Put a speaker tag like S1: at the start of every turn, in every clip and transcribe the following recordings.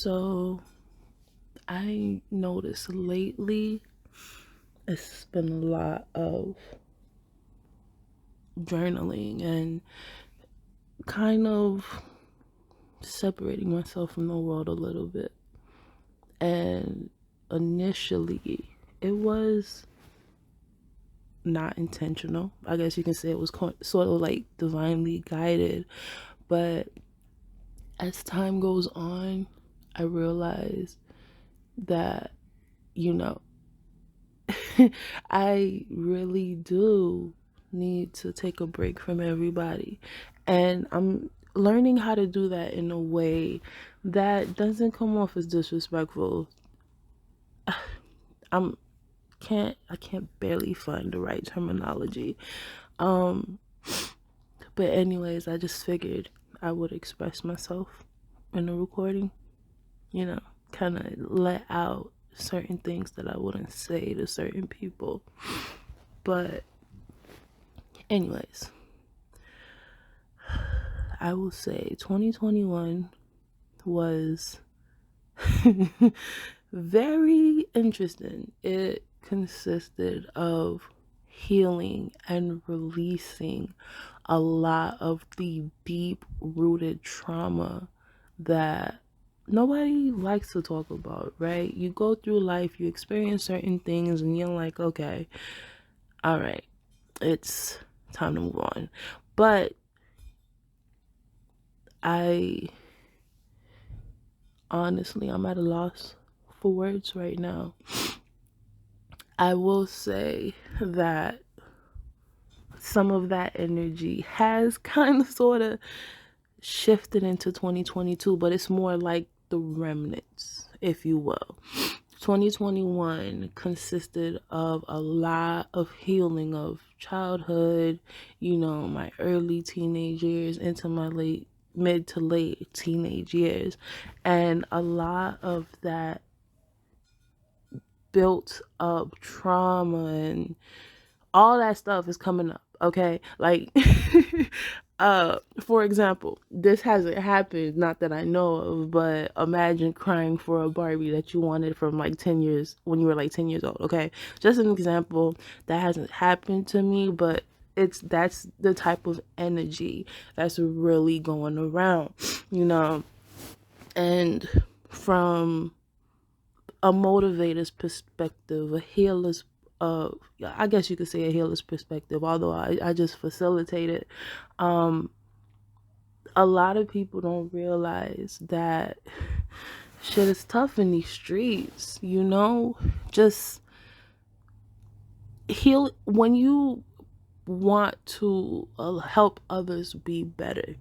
S1: So I noticed lately it's been a lot of journaling and kind of separating myself from the world a little bit. And initially, it was not intentional. I guess you can say it was sort of like divinely guided. But as time goes on, I realize that, you know, I really do need to take a break from everybody. And I'm learning how to do that in a way that doesn't come off as disrespectful. I'm I can't barely find the right terminology. Um but anyways, I just figured I would express myself in the recording, you know, kind of let out certain things that I wouldn't say to certain people. But anyways, I will say 2021 was very interesting. It consisted of healing and releasing a lot of the deep rooted trauma that nobody likes to talk about, right? You go through life, you experience certain things, and you're like, okay, all right, it's time to move on. But I honestly, I'm at a loss for words right now. I will say that some of that energy has kind of sort of shifted into 2022, but it's more like the remnants, if you will. 2021 consisted of a lot of healing of childhood, my early teenage years into my mid to late teenage years, and a lot of that built up trauma and all that stuff is coming up. Okay, like for example, this hasn't happened, not that I know of, but imagine crying for a Barbie that you wanted from like 10 years, when you were like 10 years old. Okay, just an example. That hasn't happened to me, but that's the type of energy that's really going around, and from a motivator's perspective, a healer's, I guess you could say a healer's perspective, although I just facilitate it. A lot of people don't realize that shit is tough in these streets, just heal when you want to help others be better.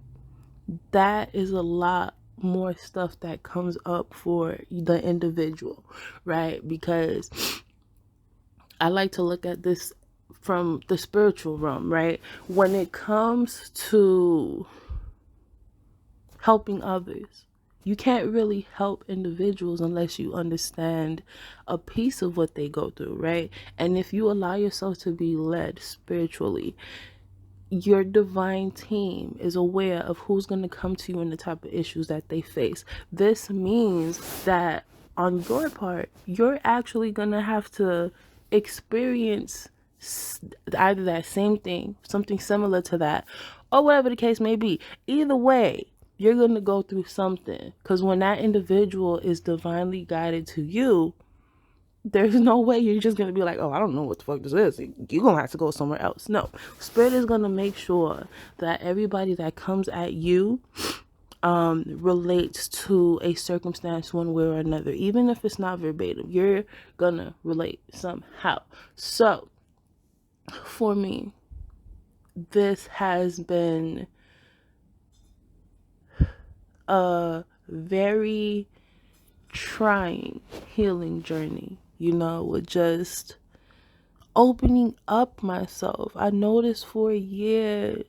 S1: That is a lot more stuff that comes up for the individual, right? Because I like to look at this from the spiritual realm, right? When it comes to helping others, you can't really help individuals unless you understand a piece of what they go through, right? And if you allow yourself to be led spiritually, your divine team is aware of who's going to come to you and the type of issues that they face. This means that on your part, you're actually going to have to experience either that same thing, something similar to that, or whatever the case may be. Either way, you're going to go through something, because when that individual is divinely guided to you, there's no way you're just going to be like, oh, I don't know what the fuck this is. You're going to have to go somewhere else. No. Spirit is going to make sure that everybody that comes at you relates to a circumstance one way or another. Even if it's not verbatim, you're going to relate somehow. So, for me, this has been a very trying healing journey, with just opening up myself. I noticed for years,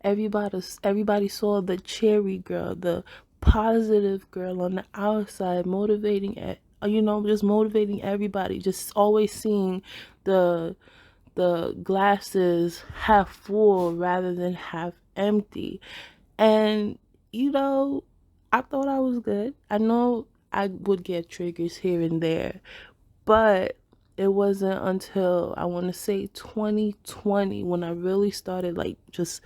S1: everybody saw the cherry girl, the positive girl on the outside, motivating, just motivating everybody, just always seeing the glasses half full rather than half empty. And I thought I was good. I know I would get triggers here and there, but it wasn't until I want to say 2020 when I really started like just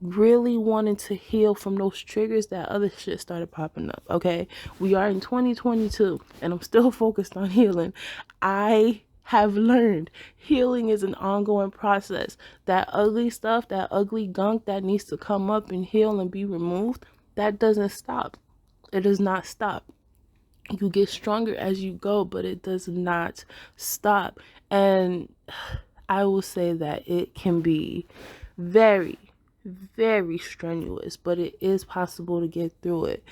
S1: really wanting to heal from those triggers that other shit started popping up. Okay, we are in 2022 and I'm still focused on healing. I have learned healing is an ongoing process. That ugly stuff, that ugly gunk that needs to come up and heal and be removed, that doesn't stop. It does not stop. You get stronger as you go, but it does not stop. And I will say that it can be very, very strenuous, but it is possible to get through it.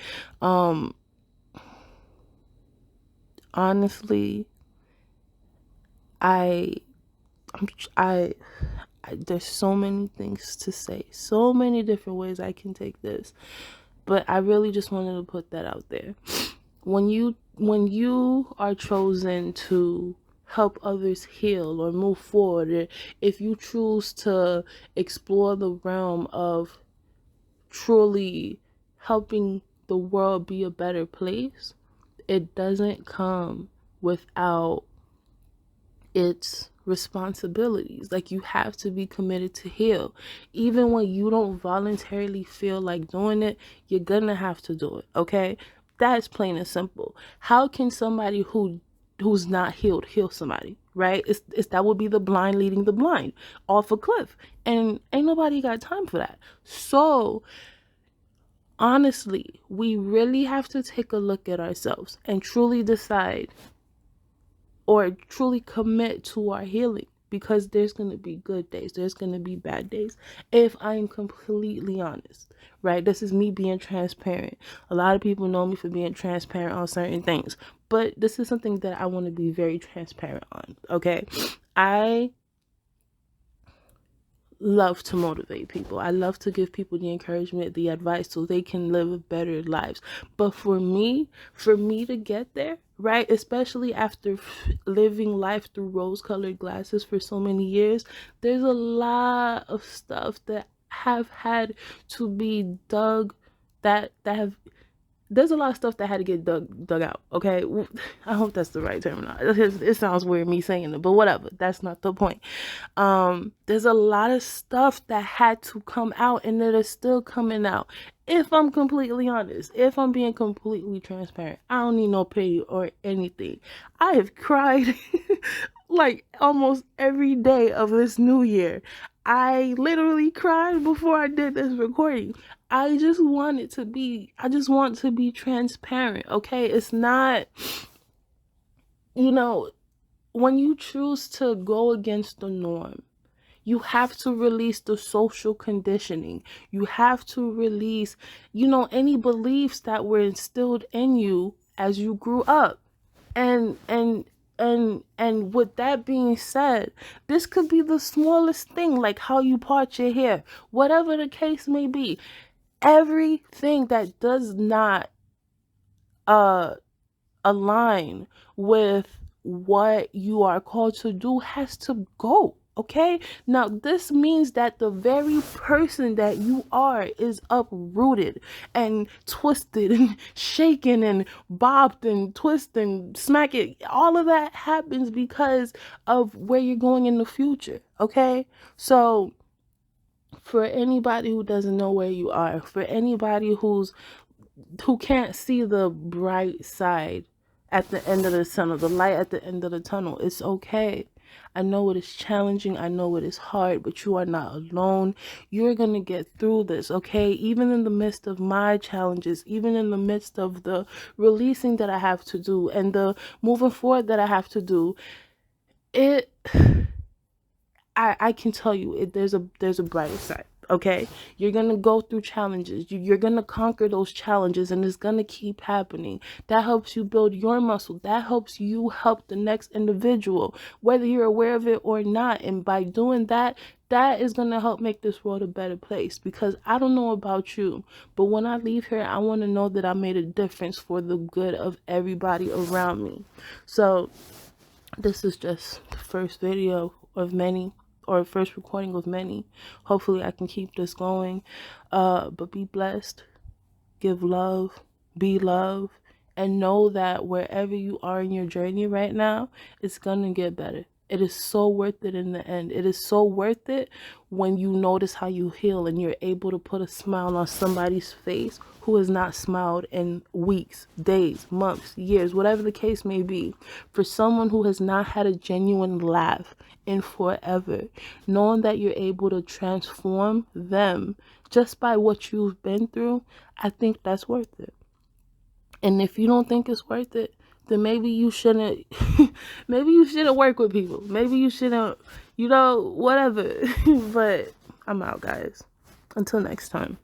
S1: Honestly, I, I, there's so many things to say, so many different ways I can take this, but I really just wanted to put that out there. When you are chosen to help others heal or move forward, or if you choose to explore the realm of truly helping the world be a better place, it doesn't come without its responsibilities. Like, you have to be committed to heal. Even when you don't voluntarily feel like doing it, you're gonna have to do it, okay? That's plain and simple. How can somebody who's not healed heal somebody, right? It's that would be the blind leading the blind off a cliff, and ain't nobody got time for that. So honestly, we really have to take a look at ourselves and truly decide or truly commit to our healing, because there's going to be good days, there's going to be bad days, if I'm completely honest, right? This is me being transparent. A lot of people know me for being transparent on certain things, but this is something that I want to be very transparent on, okay? I love to motivate people. I love to give people the encouragement, the advice, so they can live better lives. But for me to get there, right, especially after living life through rose-colored glasses for so many years, there's a lot of stuff that have had to be dug, that have there's a lot of stuff that had to get dug out, okay? I hope that's the right terminology. It sounds weird me saying it, but whatever. That's not the point. There's a lot of stuff that had to come out and that is still coming out. If I'm completely honest, if I'm being completely transparent, I don't need no pity or anything. I have cried like almost every day of this new year. I literally cried before I did this recording. I just want to be transparent, okay? It's not, when you choose to go against the norm, you have to release the social conditioning. You have to release, any beliefs that were instilled in you as you grew up. And with that being said, this could be the smallest thing, like how you part your hair, whatever the case may be. Everything that does not align with what you are called to do has to go. Okay, now this means that the very person that you are is uprooted and twisted and shaken and bobbed and twisted and smack it. All of that happens because of where you're going in the future. Okay, so for anybody who doesn't know where you are, for anybody who can't see the bright side at the end of the tunnel, the light at the end of the tunnel, it's okay. I know it is challenging, I know it is hard, but you are not alone. You're gonna get through this, okay? Even in the midst of my challenges, even in the midst of the releasing that I have to do and the moving forward that I have to do, I can tell you, there's a brighter side. Okay, you're gonna go through challenges. You're gonna conquer those challenges, and it's gonna keep happening. That helps you build your muscle. That helps you help the next individual, whether you're aware of it or not. And by doing that, that is gonna help make this world a better place. Because I don't know about you, but when I leave here, I want to know that I made a difference for the good of everybody around me. So this is just the first video of many, or first recording of many. Hopefully I can keep this going. But be blessed. give love, be love, and know that wherever you are in your journey right now, it's gonna get better. It is so worth it in the end. It is so worth it when you notice how you heal and you're able to put a smile on somebody's face who has not smiled in weeks, days, months, years, whatever the case may be. For someone who has not had a genuine laugh in forever, knowing that you're able to transform them just by what you've been through, I think that's worth it. And if you don't think it's worth it, then maybe you shouldn't maybe you shouldn't work with people. Maybe you shouldn't, whatever. But I'm out, guys. Until next time.